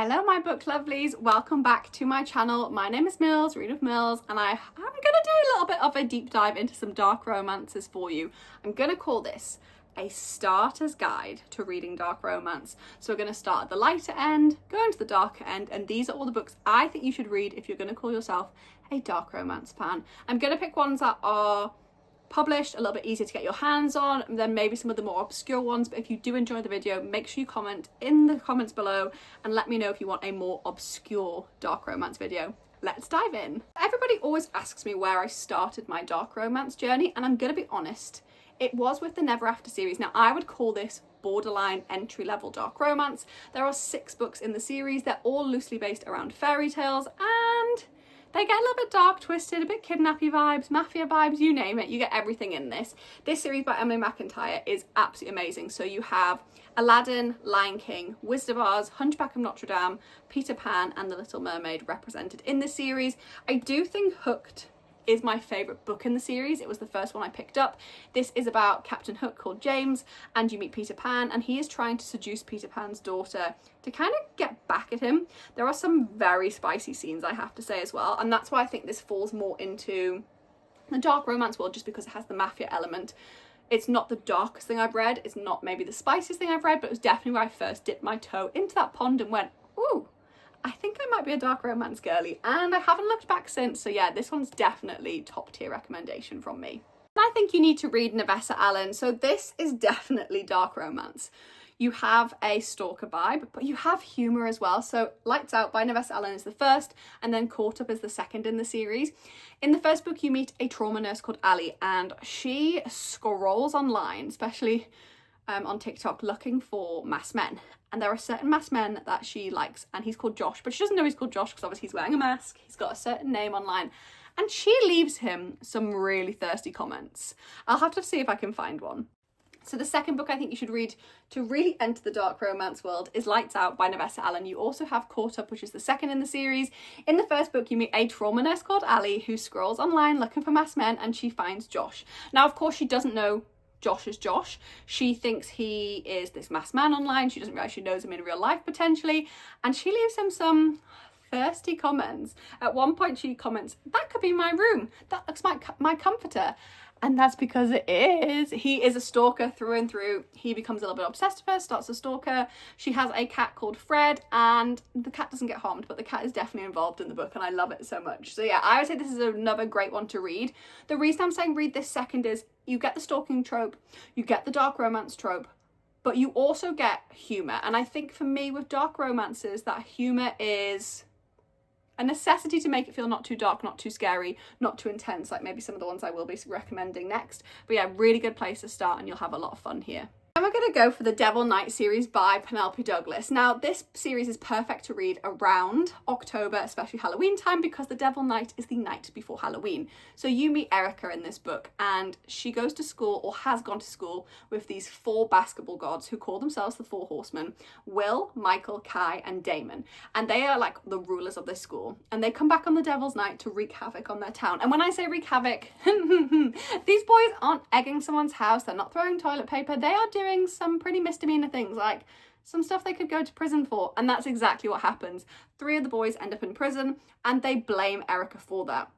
Hello my book lovelies, welcome back to my channel. My name is Mills, Read of Mills, and I'm gonna do a little bit of a deep dive into some dark romances for you. I'm gonna call this a starter's guide to reading dark romance. So we're gonna start at the lighter end, go into the darker end, and these are all the books I think you should read if you're gonna call yourself a dark romance fan. I'm gonna pick ones that are published, a little bit easier to get your hands on, and then maybe some of the more obscure ones. But if you do enjoy the video, make sure you comment in the comments below and let me know if you want a more obscure dark romance video. Let's dive in. Everybody always asks me where I started my dark romance journey, and I'm gonna be honest, it was with the Never After series. Now I would call this borderline entry-level dark romance. There are 6 books in the series. They're all loosely based around fairy tales, and they get a little bit dark, twisted, a bit kidnappy vibes, mafia vibes, you name it. You get everything in this. This series by Emily McIntyre is absolutely amazing. So you have Aladdin, Lion King, Wizard of Oz, Hunchback of Notre Dame, Peter Pan, and The Little Mermaid represented in this series. I do think Hooked is my favourite book in the series. It was the first one I picked up. This is about Captain Hook called James, and you meet Peter Pan, and he is trying to seduce Peter Pan's daughter to kind of get back at him. There are some very spicy scenes, I have to say, as well, and that's why I think this falls more into the dark romance world, just because it has the mafia element. It's not the darkest thing I've read, it's not maybe the spiciest thing I've read, but it was definitely where I first dipped my toe into that pond and went, ooh, I think I might be a dark romance girly, and I haven't looked back since. So yeah, this one's definitely top tier recommendation from me. And I think you need to read Nevessa Allen. So this is definitely dark romance. You have a stalker vibe, but you have humour as well. So Lights Out by Nevessa Allen is the first, and then Caught Up is the second in the series. In the first book, you meet a trauma nurse called Ali, and she scrolls online, especially on TikTok, looking for masked men. And there are certain masked men that she likes, and he's called Josh, but she doesn't know he's called Josh because obviously he's wearing a mask. He's got a certain name online, and she leaves him some really thirsty comments. I'll have to see if I can find one. So the second book I think you should read to really enter the dark romance world is Lights Out by Nevessa Allen. You also have Caught Up, which is the second in the series. In the first book, you meet a trauma nurse called Ali who scrolls online looking for masked men, and she finds Josh. Now, of course, she doesn't know Josh is Josh. She thinks he is this masked man online. She doesn't realise she knows him in real life potentially, and she leaves him some thirsty comments. At one point she comments, "That could be my room. That looks like my comforter." And that's because it is. He is a stalker through and through. He becomes a little bit obsessed with her, starts to stalk her. She has a cat called Fred, and the cat doesn't get harmed, but the cat is definitely involved in the book, and I love it so much. So yeah, I would say this is another great one to read. The reason I'm saying read this second is you get the stalking trope, you get the dark romance trope, but you also get humour. And I think for me with dark romances, that humour is a necessity to make it feel not too dark, not too scary, not too intense, like maybe some of the ones I will be recommending next. But yeah, really good place to start, and you'll have a lot of fun here. And we're going to go for the Devil Knight series by Penelope Douglas. Now, this series is perfect to read around October, especially Halloween time, because the Devil Knight is the night before Halloween. So you meet Erica in this book, and she goes to school, or has gone to school, with these 4 basketball gods who call themselves the 4 Horsemen: Will, Michael, Kai, and Damon. And they are like the rulers of this school. And they come back on the Devil's Night to wreak havoc on their town. And when I say wreak havoc, these boys aren't egging someone's house, they're not throwing toilet paper, they are doing some pretty misdemeanor things, like some stuff they could go to prison for, and that's exactly what happens. 3 of the boys end up in prison, and they blame Erica for that.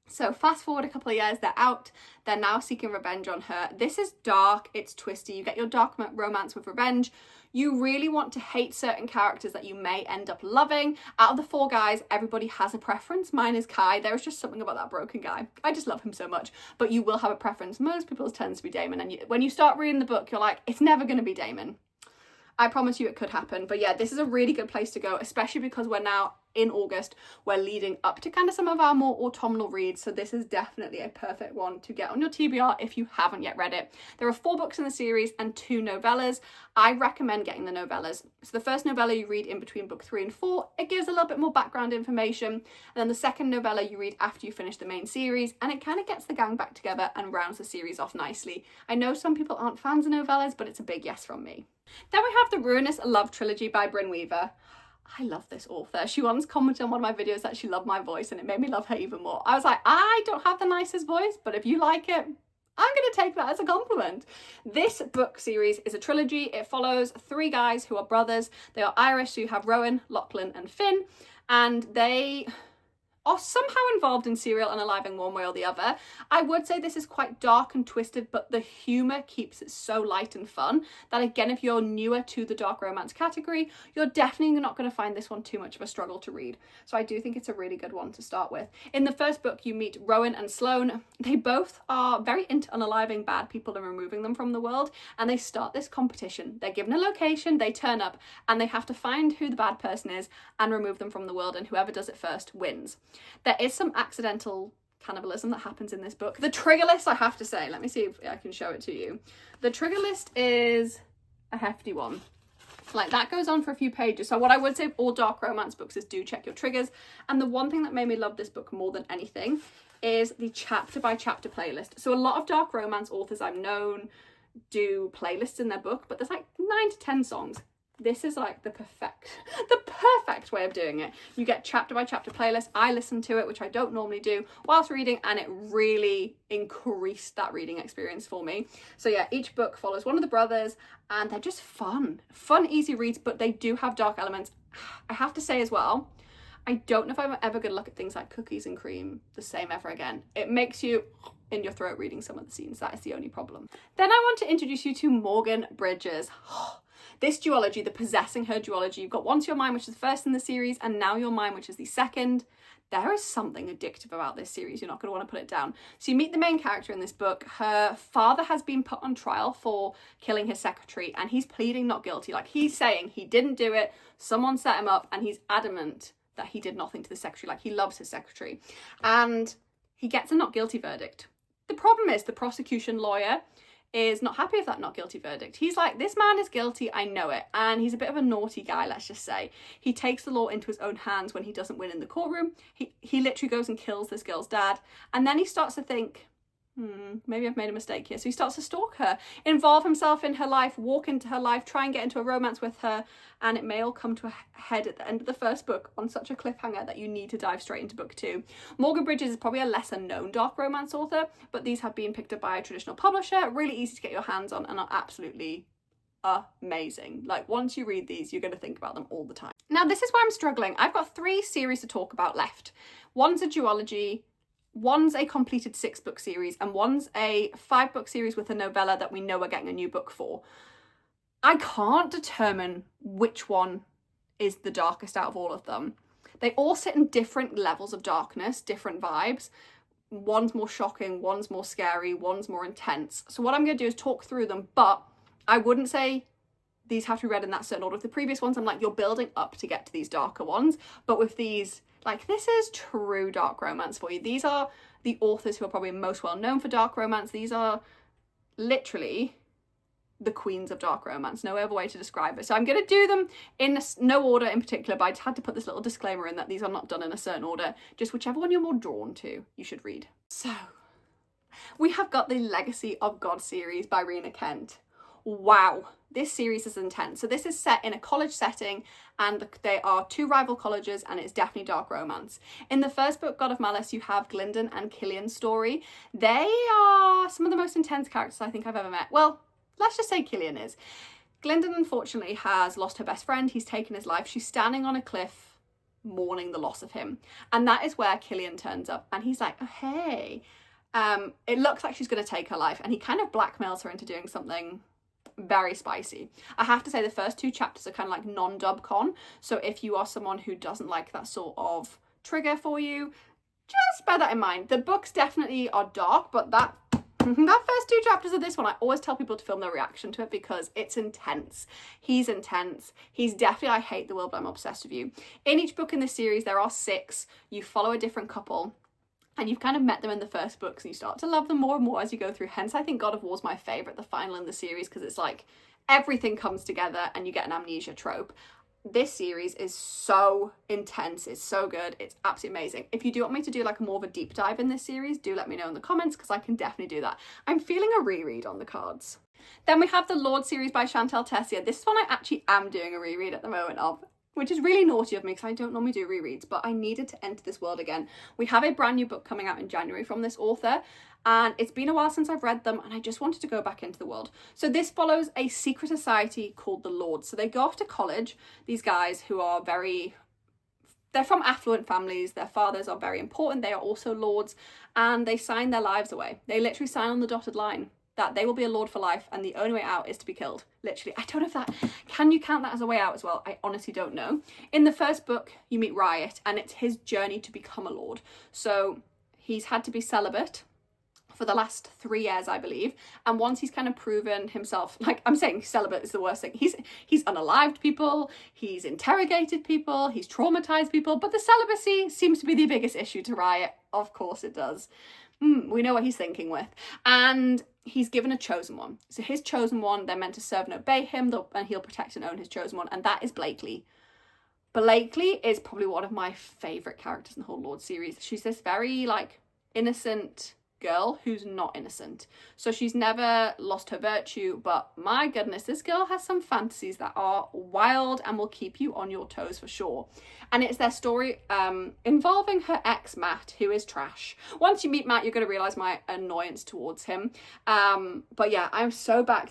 So fast forward a couple of years, they're out, they're now seeking revenge on her. This is dark, it's twisty, you get your dark romance with revenge. You really want to hate certain characters that you may end up loving. Out of the 4 guys, everybody has a preference. Mine is Kai. There is just something about that broken guy. I just love him so much. But you will have a preference. Most people's tends to be Damon. And when you start reading the book, you're like, it's never going to be Damon. I promise you it could happen. But yeah, this is a really good place to go, especially because we're now in August. We're leading up to kind of some of our more autumnal reads. So this is definitely a perfect one to get on your TBR if you haven't yet read it. There are 4 books in the series and 2 novellas. I recommend getting the novellas. So the first novella you read in between book 3 and 4. It gives a little bit more background information. And then the second novella you read after you finish the main series. And it kind of gets the gang back together and rounds the series off nicely. I know some people aren't fans of novellas, but it's a big yes from me. Then we have the Ruinous Love trilogy by Bryn Weaver. I love this author. She once commented on one of my videos that she loved my voice, and it made me love her even more. I was like, I don't have the nicest voice, but if you like it, I'm going to take that as a compliment. This book series is a trilogy. It follows 3 guys who are brothers. They are Irish, so you have Rowan, Lachlan and Finn, and they are somehow involved in serial unaliving one way or the other. I would say this is quite dark and twisted, but the humour keeps it so light and fun that, again, if you're newer to the dark romance category, you're definitely not going to find this one too much of a struggle to read. So I do think it's a really good one to start with. In the first book, you meet Rowan and Sloane. They both are very into unaliving bad people and removing them from the world, and they start this competition. They're given a location, they turn up, and they have to find who the bad person is and remove them from the world, and whoever does it first wins. There is some accidental cannibalism that happens in this book. The trigger list, I have to say, let me see if I can show it to you. The trigger list is a hefty one. Like, that goes on for a few pages. So what I would say of all dark romance books is do check your triggers. And the one thing that made me love this book more than anything is the chapter by chapter playlist. So a lot of dark romance authors I've known do playlists in their book, but there's like 9 to 10 songs. This is like the perfect way of doing it. You get chapter by chapter playlist. I listened to it, which I don't normally do, whilst reading, and it really increased that reading experience for me. So yeah, each book follows one of the brothers, and they're just fun, easy reads, but they do have dark elements. I have to say as well, I don't know if I'm ever going to look at things like Cookies and Cream the same ever again. It makes you in your throat reading some of the scenes. That is the only problem. Then I want to introduce you to Morgan Bridges. This duology, the Possessing Her duology, you've got Once Your Mine, which is the first in the series, and Now Your Mine, which is the second. There is something addictive about this series. You're not going to want to put it down. So you meet the main character in this book. Her father has been put on trial for killing his secretary, and he's pleading not guilty. Like, he's saying he didn't do it, someone set him up, and he's adamant that he did nothing to the secretary. Like, he loves his secretary. And he gets a not guilty verdict. The problem is the prosecution lawyer is not happy with that not guilty verdict. He's like, this man is guilty, I know it. And he's a bit of a naughty guy, let's just say. He takes the law into his own hands when he doesn't win in the courtroom. He literally goes and kills this girl's dad. And then he starts to think, maybe I've made a mistake here. So he starts to stalk her, involve himself in her life, walk into her life, try and get into a romance with her, and it may all come to a head at the end of the first book on such a cliffhanger that you need to dive straight into book 2. Morgan Bridges is probably a lesser known dark romance author, but these have been picked up by a traditional publisher, really easy to get your hands on, and are absolutely amazing. Like, once you read these, you're going to think about them all the time. Now, this is where I'm struggling. I've got 3 series to talk about left. One's a duology, one's a completed 6-book series, and one's a 5-book series with a novella that we know we're getting a new book for. I can't determine which one is the darkest out of all of them. They all sit in different levels of darkness, different vibes. One's more shocking, one's more scary, one's more intense. So what I'm going to do is talk through them, but I wouldn't say these have to be read in that certain order. With the previous ones, I'm like, you're building up to get to these darker ones. But with these, like, this is true dark romance for you. These are the authors who are probably most well known for dark romance. These are literally the queens of dark romance. No other way to describe it. So I'm going to do them in no order in particular, but I just had to put this little disclaimer in that these are not done in a certain order. Just whichever one you're more drawn to, you should read. So we have got the Legacy of God series by Rena Kent. Wow, this series is intense. So this is set in a college setting, and they are 2 rival colleges, and it's definitely dark romance. In the first book, God of Malice, you have Glyndon and Killian's story. They are some of the most intense characters I think I've ever met. Well, let's just say Killian is. Glyndon, unfortunately, has lost her best friend. He's taken his life. She's standing on a cliff mourning the loss of him. And that is where Killian turns up, and he's like, oh, hey. It looks like she's going to take her life, and he kind of blackmails her into doing something very spicy. I have to say the first 2 chapters are kind of like non-dub con, so if you are someone who doesn't like that sort of trigger for you, just bear that in mind. The books definitely are dark, but that first 2 chapters of this one, I always tell people to film their reaction to it because it's intense. He's intense. He's definitely, I hate the world, but I'm obsessed with you. In each book in this series, there are 6. You follow a different couple, and you've kind of met them in the first books, and you start to love them more and more as you go through. Hence, I think God of War's my favourite, the final in the series, because it's like everything comes together and you get an amnesia trope. This series is so intense. It's so good. It's absolutely amazing. If you do want me to do like more of a deep dive in this series, do let me know in the comments, because I can definitely do that. I'm feeling a reread on the cards. Then we have the Lord series by Chantal Tessier. This one I actually am doing a reread at the moment of. which is really naughty of me because I don't normally do rereads, but I needed to enter this world again. We have a brand new book coming out in January from this author, and it's been a while since I've read them, and I just wanted to go back into the world. So this follows a secret society called the Lords. So they go off to college, these guys who are they're from affluent families, their fathers are very important, they are also lords, and they sign their lives away. They literally sign on the dotted line that they will be a lord for life and the only way out is to be killed. Literally. I don't know if that, can you count that as a way out as well? I honestly don't know. In the first book, you meet Riot, and it's his journey to become a lord. So he's had to be celibate for the last 3 years, I believe. And once he's kind of proven himself, like I'm saying, celibate is the worst thing. He's unalived people, he's interrogated people, he's traumatized people, but the celibacy seems to be the biggest issue to Riot. Of course it does. We know what he's thinking with. And he's given a chosen one. So his chosen one, they're meant to serve and obey him, and he'll protect and own his chosen one. And that is Blakely. Blakely is probably one of my favourite characters in the whole Lord series. She's this very, like, innocent girl who's not innocent. So she's never lost her virtue, but my goodness, this girl has some fantasies that are wild and will keep you on your toes for sure. And it's their story involving her ex Matt, who is trash. Once you meet Matt, you're going to realise my annoyance towards him. But yeah, I'm so glad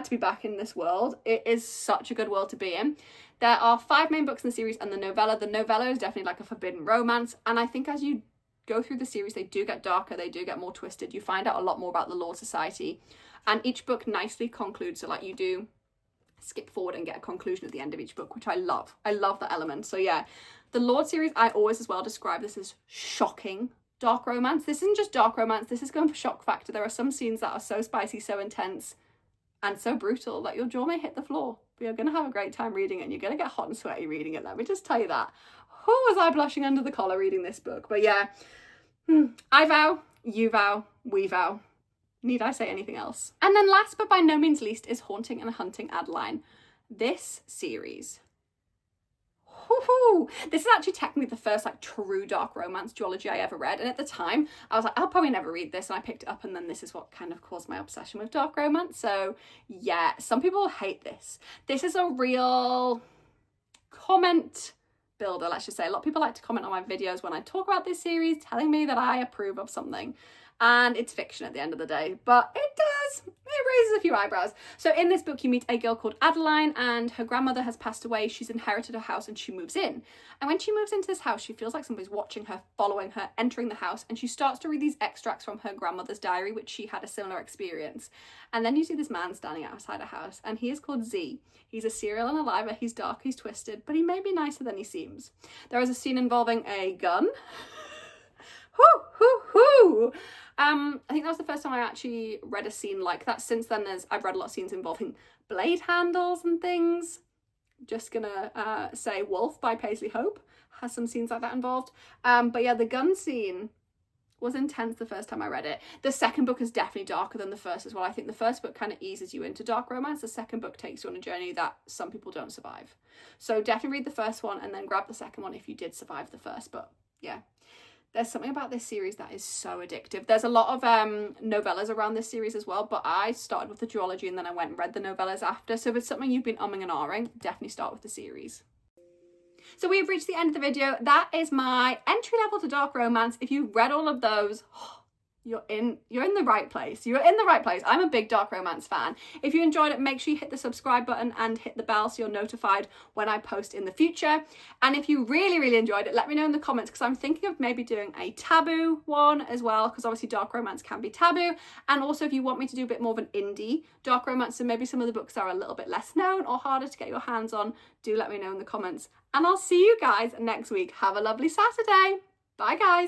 to be back in this world. It is such a good world to be in. There are 5 main books in the series and the novella. The novella is definitely like a forbidden romance, and I think as you go through the series, they do get darker, they do get more twisted. You find out a lot more about the Lord Society, and each book nicely concludes. So like you do skip forward and get a conclusion at the end of each book, which I love. I love that element. So yeah, the Lord series, I always as well describe this as shocking dark romance. This isn't just dark romance, this is going for shock factor. There are some scenes that are so spicy, so intense, and so brutal that your jaw may hit the floor. But you're going to have a great time reading it, and you're going to get hot and sweaty reading it. Let me just tell you that. Oh, was I blushing under the collar reading this book? But yeah, I vow, you vow, we vow. Need I say anything else? And then last but by no means least is Haunting and Hunting Adeline. This series. This is actually technically the first like true dark romance duology I ever read, and at the time I was like, I'll probably never read this, and I picked it up, and then this is what kind of caused my obsession with dark romance. So yeah, some people hate this. This is a real comment builder, let's just say. A lot of people like to comment on my videos when I talk about this series, telling me that I approve of something, and it's fiction at the end of the day, but it raises a few eyebrows. So in this book you meet a girl called Adeline, and her grandmother has passed away. She's inherited a house and she moves in, and when she moves into this house she feels like somebody's watching her, following her, entering the house, and she starts to read these extracts from her grandmother's diary, which she had a similar experience. And then you see this man standing outside a house, and he is called Z. He's a serial unaliver, he's dark, he's twisted, but he may be nicer than he seems. There is a scene involving a gun. I think that was the first time I actually read a scene like that. Since then I've read a lot of scenes involving blade handles and things. Just gonna say Wolf by Paisley Hope has some scenes like that involved. But yeah, the gun scene was intense the first time I read it. The second book is definitely darker than the first as well. I think the first book kind of eases you into dark romance. The second book takes you on a journey that some people don't survive. So definitely read the first one and then grab the second one if you did survive the first. But yeah, there's something about this series that is so addictive. There's a lot of novellas around this series as well, but I started with the duology and then I went and read the novellas after. So if it's something you've been umming and ahhing, definitely start with the series. So we've reached the end of the video. That is my entry level to dark romance. If you've read all of those, you're in the right place. You're in the right place. I'm a big dark romance fan. If you enjoyed it, make sure you hit the subscribe button and hit the bell so you're notified when I post in the future. And if you really, really enjoyed it, let me know in the comments, because I'm thinking of maybe doing a taboo one as well, because obviously dark romance can be taboo. And also if you want me to do a bit more of an indie dark romance, so maybe some of the books are a little bit less known or harder to get your hands on, do let me know in the comments. And I'll see you guys next week. Have a lovely Saturday. Bye guys.